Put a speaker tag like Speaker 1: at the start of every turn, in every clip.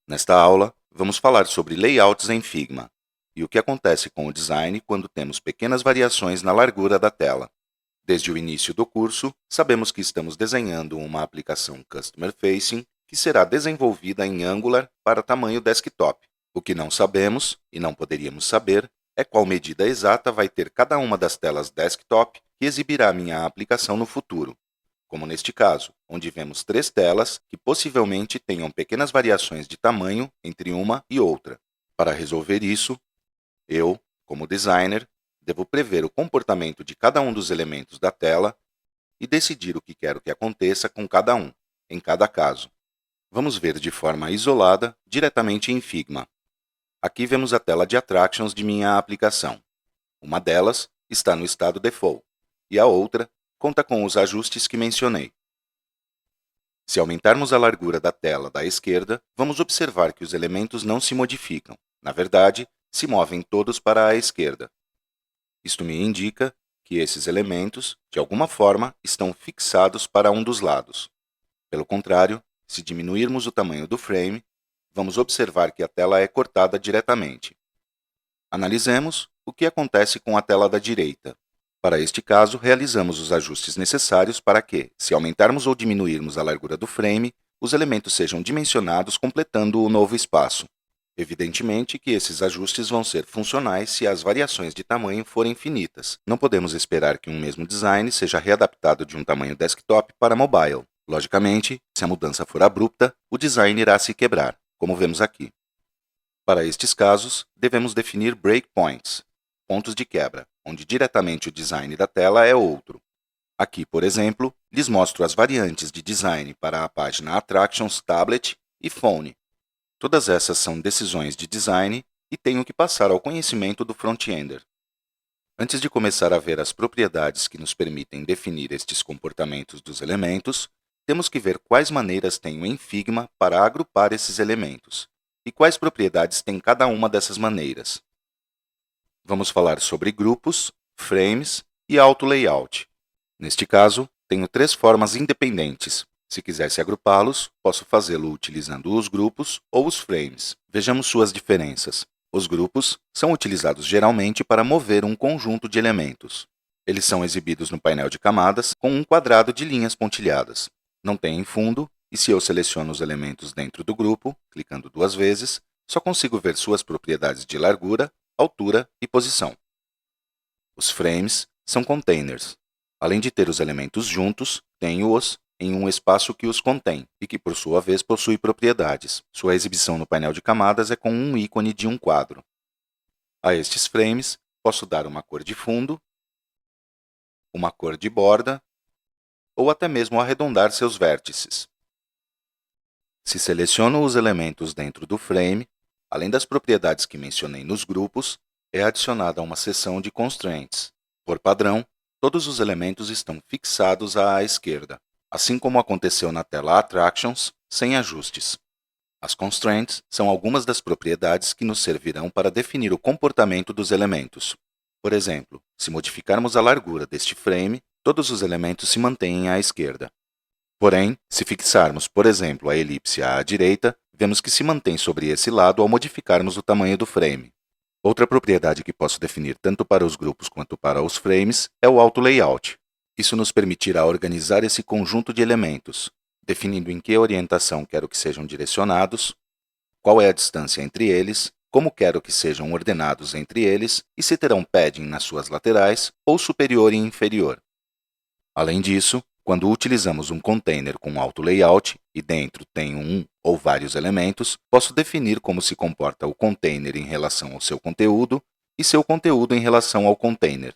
Speaker 1: Nesta aula, vamos falar sobre layouts em Figma e o que acontece com o design quando temos pequenas variações na largura da tela. Desde o início do curso, sabemos que estamos desenhando uma aplicação Customer Facing que será desenvolvida em Angular para tamanho desktop. O que não sabemos, e não poderíamos saber, é qual medida exata vai ter cada uma das telas desktop que exibirá minha aplicação no futuro, como neste caso, onde vemos 3 telas que possivelmente tenham pequenas variações de tamanho entre uma e outra. Para resolver isso, eu, como designer, devo prever o comportamento de cada um dos elementos da tela e decidir o que quero que aconteça com cada um, em cada caso. Vamos ver de forma isolada, diretamente em Figma. Aqui vemos a tela de Attractions de minha aplicação. Uma delas está no estado Default, e a outra conta com os ajustes que mencionei. Se aumentarmos a largura da tela da esquerda, vamos observar que os elementos não se modificam. Na verdade, se movem todos para a esquerda. Isto me indica que esses elementos, de alguma forma, estão fixados para um dos lados. Pelo contrário, se diminuirmos o tamanho do frame, vamos observar que a tela é cortada diretamente. Analisemos o que acontece com a tela da direita. Para este caso, realizamos os ajustes necessários para que, se aumentarmos ou diminuirmos a largura do frame, os elementos sejam dimensionados completando o novo espaço. Evidentemente que esses ajustes vão ser funcionais se as variações de tamanho forem finitas. Não podemos esperar que um mesmo design seja readaptado de um tamanho desktop para mobile. Logicamente, se a mudança for abrupta, o design irá se quebrar, como vemos aqui. Para estes casos, devemos definir breakpoints, pontos de quebra, onde diretamente o design da tela é outro. Aqui, por exemplo, lhes mostro as variantes de design para a página Attractions Tablet e Phone. Todas essas são decisões de design e tenho que passar ao conhecimento do front-ender. Antes de começar a ver as propriedades que nos permitem definir estes comportamentos dos elementos, temos que ver quais maneiras tenho em Figma para agrupar esses elementos e quais propriedades tem cada uma dessas maneiras. Vamos falar sobre grupos, frames e auto-layout. Neste caso, tenho 3 formas independentes. Se quisesse agrupá-los, posso fazê-lo utilizando os grupos ou os frames. Vejamos suas diferenças. Os grupos são utilizados geralmente para mover um conjunto de elementos. Eles são exibidos no painel de camadas com um quadrado de linhas pontilhadas. Não têm fundo, e se eu seleciono os elementos dentro do grupo, clicando 2 vezes, só consigo ver suas propriedades de largura, altura e posição. Os frames são containers. Além de ter os elementos juntos, tenho-os em um espaço que os contém e que, por sua vez, possui propriedades. Sua exibição no painel de camadas é com um ícone de um quadro. A estes frames, posso dar uma cor de fundo, uma cor de borda ou até mesmo arredondar seus vértices. Se seleciono os elementos dentro do frame, além das propriedades que mencionei nos grupos, é adicionada uma seção de Constraints. Por padrão, todos os elementos estão fixados à esquerda, assim como aconteceu na tela Attractions, sem ajustes. As Constraints são algumas das propriedades que nos servirão para definir o comportamento dos elementos. Por exemplo, se modificarmos a largura deste frame, todos os elementos se mantêm à esquerda. Porém, se fixarmos, por exemplo, a elipse à direita, vemos que se mantém sobre esse lado ao modificarmos o tamanho do frame. Outra propriedade que posso definir tanto para os grupos quanto para os frames é o auto-layout. Isso nos permitirá organizar esse conjunto de elementos, definindo em que orientação quero que sejam direcionados, qual é a distância entre eles, como quero que sejam ordenados entre eles e se terão padding nas suas laterais ou superior e inferior. Além disso, quando utilizamos um container com auto-layout e dentro tenho um ou vários elementos, posso definir como se comporta o container em relação ao seu conteúdo e seu conteúdo em relação ao container.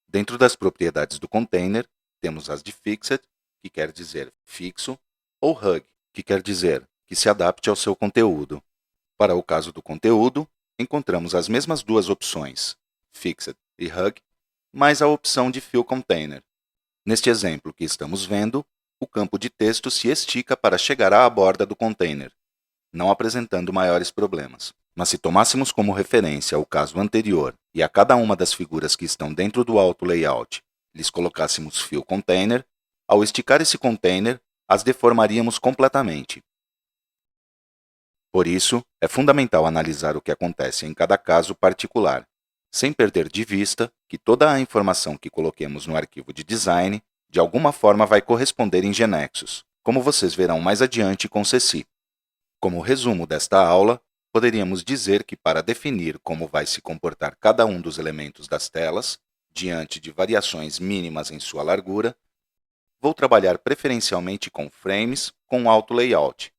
Speaker 1: Dentro das propriedades do container, temos as de Fixed, que quer dizer fixo, ou Hug, que quer dizer que se adapte ao seu conteúdo. Para o caso do conteúdo, encontramos as mesmas duas opções, Fixed e Hug, mais a opção de Fill Container. Neste exemplo que estamos vendo, o campo de texto se estica para chegar à borda do container, não apresentando maiores problemas. Mas se tomássemos como referência o caso anterior e a cada uma das figuras que estão dentro do auto-layout lhes colocássemos Fill Container, ao esticar esse container, as deformaríamos completamente. Por isso, é fundamental analisar o que acontece em cada caso particular, sem perder de vista que toda a informação que coloquemos no arquivo de design de alguma forma vai corresponder em Genexus, como vocês verão mais adiante com Ceci. Como resumo desta aula, poderíamos dizer que para definir como vai se comportar cada um dos elementos das telas, diante de variações mínimas em sua largura, vou trabalhar preferencialmente com frames com auto layout,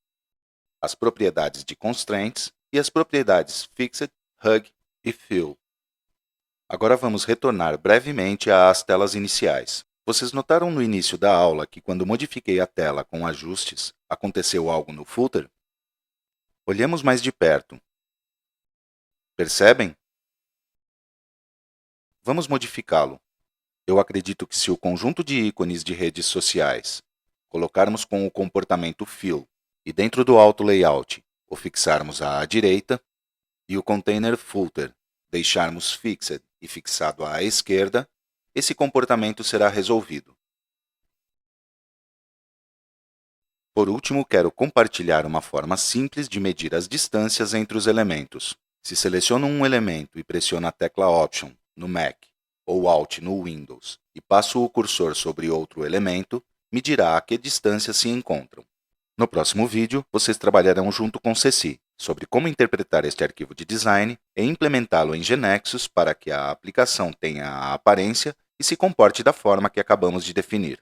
Speaker 1: as propriedades de constraints e as propriedades fixed, hug e fill. Agora vamos retornar brevemente às telas iniciais. Vocês notaram no início da aula que quando modifiquei a tela com ajustes, aconteceu algo no footer? Olhemos mais de perto. Percebem? Vamos modificá-lo. Eu acredito que se o conjunto de ícones de redes sociais colocarmos com o comportamento fill e dentro do auto layout o fixarmos à direita e o container footer deixarmos fixed e fixado à esquerda, esse comportamento será resolvido. Por último, quero compartilhar uma forma simples de medir as distâncias entre os elementos. Se seleciono um elemento e pressiono a tecla Option no Mac ou Alt no Windows e passo o cursor sobre outro elemento, me dirá a que distância se encontram. No próximo vídeo, vocês trabalharão junto com Ceci sobre como interpretar este arquivo de design e implementá-lo em Genexus para que a aplicação tenha a aparência e se comporte da forma que acabamos de definir.